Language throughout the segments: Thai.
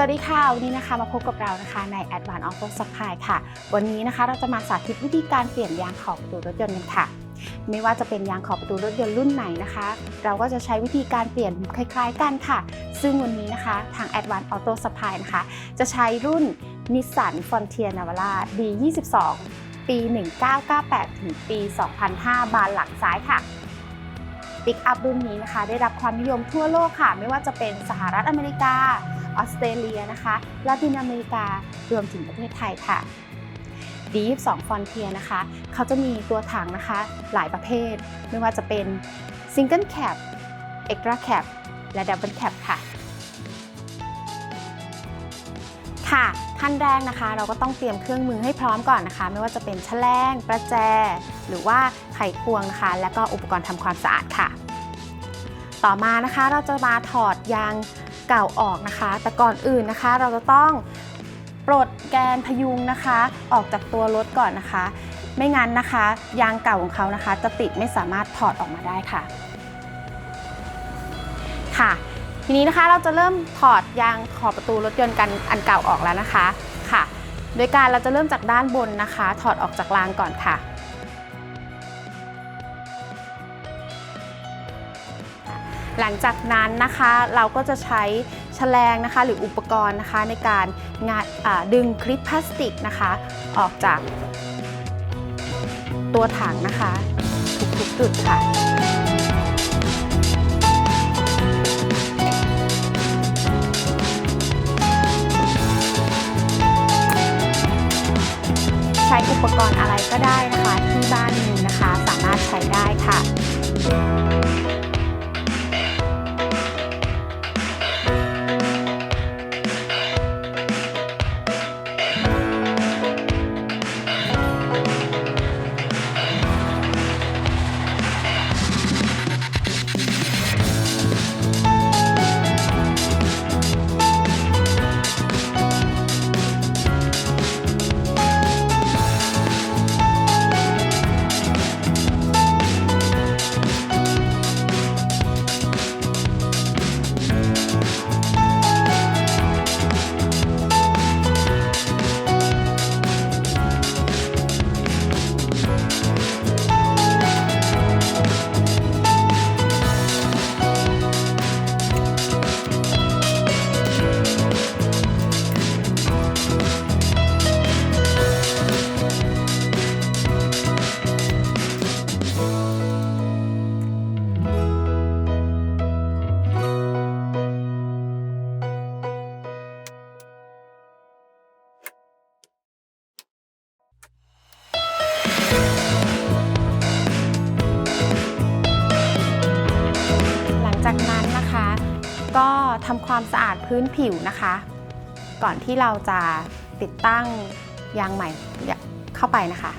วัสดีค่ะวันนี้นะคะมาพบกับเรานะคะใน Advanced Auto Supply ค่ะวันนี้นะคะเราจะมาสาธิตวิธีการเปลี่ยนยางขอบประตูรถยนต์กันค่ะไม่ว่าจะเป็นยางขอบประตูรถยนต์รุ่นไหนนะคะเราก็จะใช้วิธีการเปลี่ยนคล้ายๆกันค่ะซึ่งวันนี้นะคะทาง Advanced Auto Supply นะคะจะใช้รุ่น Nissan Frontier Navara D22 ปี 1998 ถึงปี 2005 บานหลังซ้ายค่ะปิกอัพรุ่นนี้นะคะได้รับความนิยมทั่วโลกค่ะไม่ว่าจะเป็นสหรัฐอเมริกาออสเตรเลียนะคะลาตินอเมริการวมถึงประเทศไทยค่ะ D22 Frontier นะคะเขาจะมีตัวถังนะคะหลายประเภทไม่ว่าจะเป็น Single Cab Extra Cab และ Double Cab ค่ะขั้นแรกนะคะเราก็ต้องเตรียมเครื่องมือให้พร้อมก่อนนะคะไม่ว่าจะเป็นแฉลงประแจหรือว่าไขควงนะคะและก็อุปกรณ์ทำความสะอาดค่ะต่อมานะคะเราจะมาถอดยางเก่าออกนะคะแต่ก่อนอื่นนะคะเราจะต้องปลดแกนพยุงนะคะออกจากตัวรถก่อนนะคะไม่งั้นนะคะยางเก่าของเขานะคะจะติดไม่สามารถถอดออกมาได้ค่ะทีนี้นะคะเราจะเริ่มถอดยางขอบประตูรถยนต์กันอันเก่าออกแล้วนะคะโดยการเราจะเริ่มจากด้านบนนะคะถอดออกจากรางก่อนค่ะหลังจากนั้นนะคะเราก็จะใช้แฉลงนะคะหรืออุปกรณ์นะคะในการดึงคลิปพลาสติกนะคะออกจากตัวถังนะคะทุกๆจุดค่ะใช้อุปกรณ์อะไรก็ได้นะคะที่บ้านมีนะคะสามารถใช้ได้ค่ะจากนั้นนะคะก็ทำความสะอาดพื้นผิวนะคะก่อนที่เราจะติดตั้งยางใหม่เข้าไปนะคะ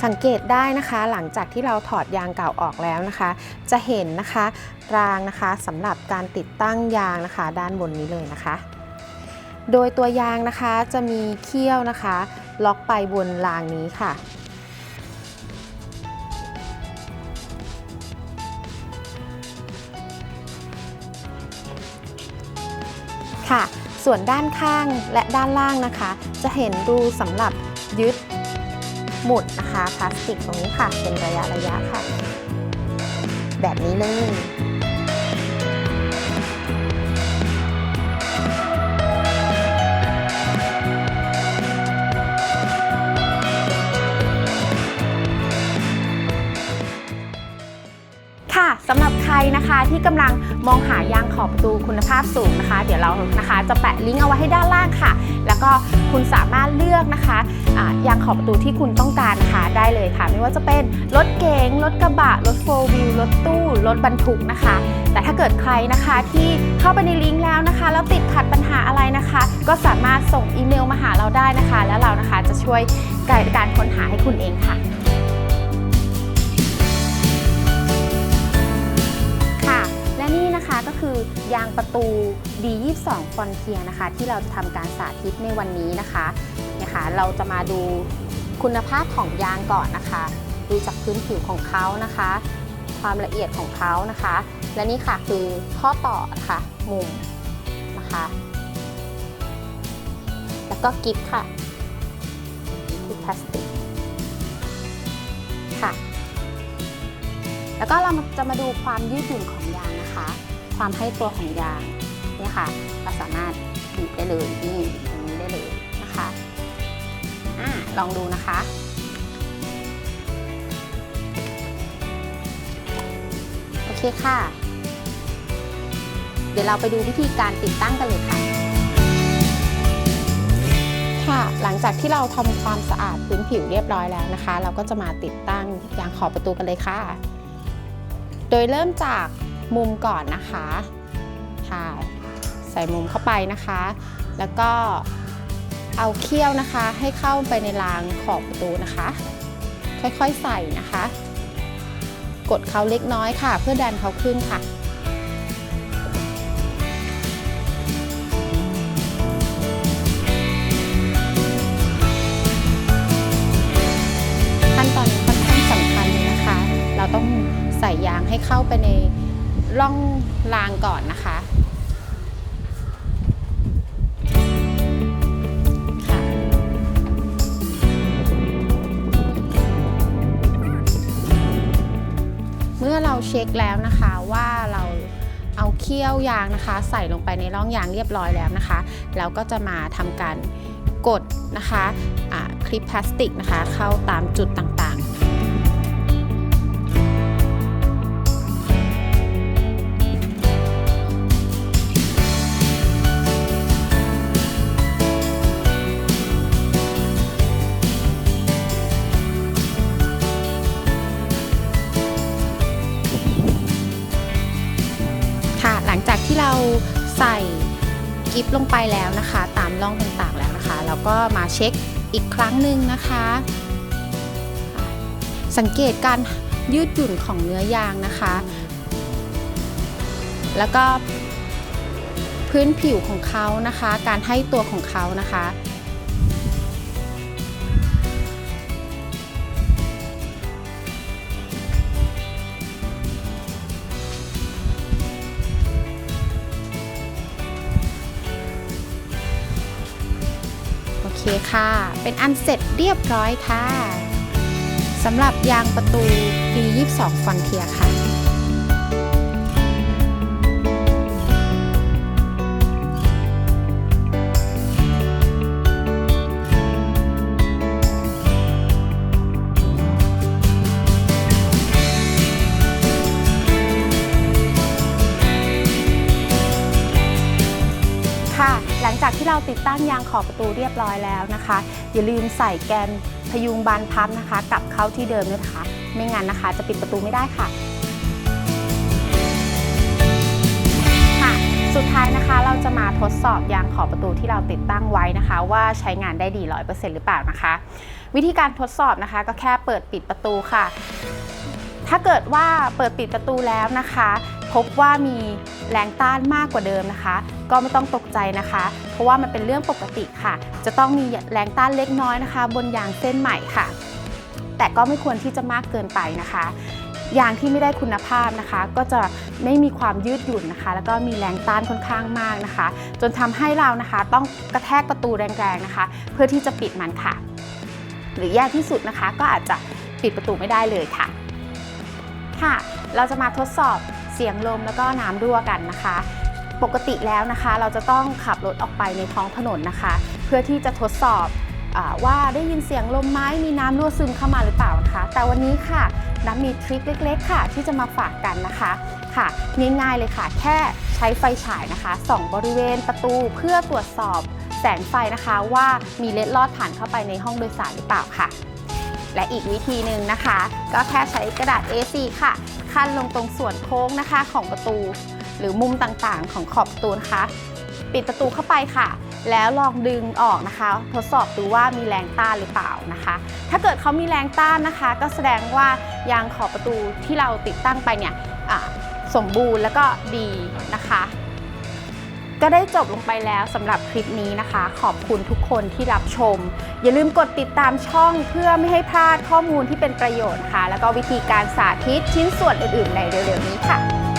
สังเกตได้นะคะหลังจากที่เราถอดยางเก่าออกแล้วนะคะจะเห็นนะคะรางนะคะสำหรับการติดตั้งยางนะคะด้านบนนี้เลยนะคะโดยตัวยางนะคะจะมีเขี้ยวนะคะล็อกไปบนรางนี้ค่ะส่วนด้านข้างและด้านล่างนะคะจะเห็นรูสำหรับยึดหมุดนะคะพลาสติกตรงนี้ค่ะเป็นระยะค่ะแบบนี้เลยสำหรับใครนะคะที่กำลังมองหายางขอบประตูคุณภาพสูงนะคะเดี๋ยวเรานะคะจะแปะลิงก์เอาไว้ให้ด้านล่างค่ะแล้วก็คุณสามารถเลือกนะคะยางขอบประตูที่คุณต้องการนะคะได้เลยค่ะไม่ว่าจะเป็นรถเก๋งรถกระบะรถโฟร์วิวรถตู้รถบรรทุกนะคะแต่ถ้าเกิดใครนะคะที่เข้าไปในลิงก์แล้วนะคะแล้วติดขัดปัญหาอะไรนะคะก็สามารถส่งอีเมลมาหาเราได้นะคะแล้วเรานะคะจะช่วยการค้นหาให้คุณเองค่ะ นะคะก็คือยางประตู D22 Frontier นะคะที่เราจะทำการสาธิตในวันนี้นะคะเราจะมาดูคุณภาพของยางก่อนนะคะดูจากพื้นผิวของเขานะคะความละเอียดของเขานะคะและนี่ค่ะคือข้อต่อนะคะมุมนะคะแล้วก็กิ๊บค่ะคือพลาสติกค่ะแล้วก็เราจะมาดูความยืดหยุ่นของยางนะคะความให้ตัวของยางเนี่ยค่ะเราสามารถบีบได้เลยนี่อย่างนี้ได้เลยนะคะลองดูนะคะโอเคค่ะเดี๋ยวเราไปดูวิธีการติดตั้งกันเลยค่ะหลังจากที่เราทำความสะอาดพื้นผิวเรียบร้อยแล้วนะคะเราก็จะมาติดตั้งยางขอบประตูกันเลยค่ะโดยเริ่มจากมุมก่อนนะคะใส่มุมเข้าไปนะคะแล้วก็เอาเขี้ยวนะคะให้เข้าไปในรางขอบประตูนะคะค่อยๆใส่นะคะกดเขาเล็กน้อยค่ะเพื่อดันเขาขึ้นค่ะขั้นตอนนี้ค่อนข้างสำคัญเลยนะคะเราต้องใส่ยางให้เข้าไปในร่องรางก่อนนะคะเมื่อเราเช็คแล้วนะคะว่าเราเอาเขี้ยวยางนะคะใส่ลงไปในร่องยางเรียบร้อยแล้วนะคะเราก็จะมาทำการกดนะคะคลิปพลาสติกนะคะเข้าตามจุดต่างๆหลังจากที่เราใส่กิ๊บลงไปแล้วนะคะตามร่องต่างๆแล้วนะคะเราก็มาเช็คอีกครั้งหนึ่งนะคะสังเกตการยืดหยุ่นของเนื้อยางนะคะแล้วก็พื้นผิวของเขานะคะการให้ตัวของเขานะคะโอเคค่ะเป็นอันเสร็จเรียบร้อยค่ะสำหรับยางประตู D22 Frontier ค่ะหลังจากที่เราติดตั้งยางขอบประตูเรียบร้อยแล้วนะคะอย่าลืมใส่แกนพยุงบานพับนะคะกลับเข้าที่เดิมด้วยนะคะไม่งั้นนะคะจะปิดประตูไม่ได้ค่ะสุดท้ายนะคะเราจะมาทดสอบยางขอบประตูที่เราติดตั้งไว้นะคะว่าใช้งานได้ดี 100% หรือเปล่านะคะวิธีการทดสอบนะคะก็แค่เปิดปิดประตูค่ะถ้าเกิดว่าเปิดปิดประตูแล้วนะคะพบว่ามีแรงต้านมากกว่าเดิมนะคะก็ไม่ต้องตกใจนะคะเพราะว่ามันเป็นเรื่องปกติค่ะจะต้องมีแรงต้านเล็กน้อยนะคะบนยางเส้นใหม่ค่ะแต่ก็ไม่ควรที่จะมากเกินไปนะคะยางที่ไม่ได้คุณภาพนะคะก็จะไม่มีความยืดหยุ่นนะคะแล้วก็มีแรงต้านค่อนข้างมากนะคะจนทำให้เรานะคะต้องกระแทกประตูแรงๆนะคะเพื่อที่จะปิดมันค่ะหรือแย่ที่สุดนะคะก็อาจจะปิดประตูไม่ได้เลยค่ะเราจะมาทดสอบเสียงลมแล้วก็น้ำรั่วกันนะคะปกติแล้วนะคะเราจะต้องขับรถออกไปในท้องถนนนะคะเพื่อที่จะทดสอบว่าได้ยินเสียงลมไหมมีน้ำรั่วซึมเข้ามาหรือเปล่านะคะแต่วันนี้ค่ะน้ำมีทริคเล็กๆค่ะที่จะมาฝากกันนะคะง่ายๆเลยค่ะแค่ใช้ไฟฉายนะคะส่องบริเวณประตูเพื่อตรวจสอบแสงไฟนะคะว่ามีเล็ดลอดผ่านเข้าไปในห้องโดยสารหรือเปล่าค่ะและอีกวิธีหนึ่งนะคะก็แค่ใช้กระดาษ A4 ค่ะขั้นลงตรงส่วนโค้งนะคะของประตูหรือมุมต่างๆของขอบประตูนะคะปิดประตูเข้าไปค่ะแล้วลองดึงออกนะคะทดสอบดูว่ามีแรงต้านหรือเปล่านะคะถ้าเกิดเขามีแรงต้านนะคะก็แสดงว่ายางขอบประตูที่เราติดตั้งไปเนี่ย สมบูรณ์แล้วก็ดีนะคะก็ได้จบลงไปแล้วสำหรับคลิปนี้นะคะขอบคุณทุกคนที่รับชมอย่าลืมกดติดตามช่องเพื่อไม่ให้พลาดข้อมูลที่เป็นประโยชน์ค่ะแล้วก็วิธีการสาธิตชิ้นส่วนอื่นๆในเร็วๆนี้ค่ะ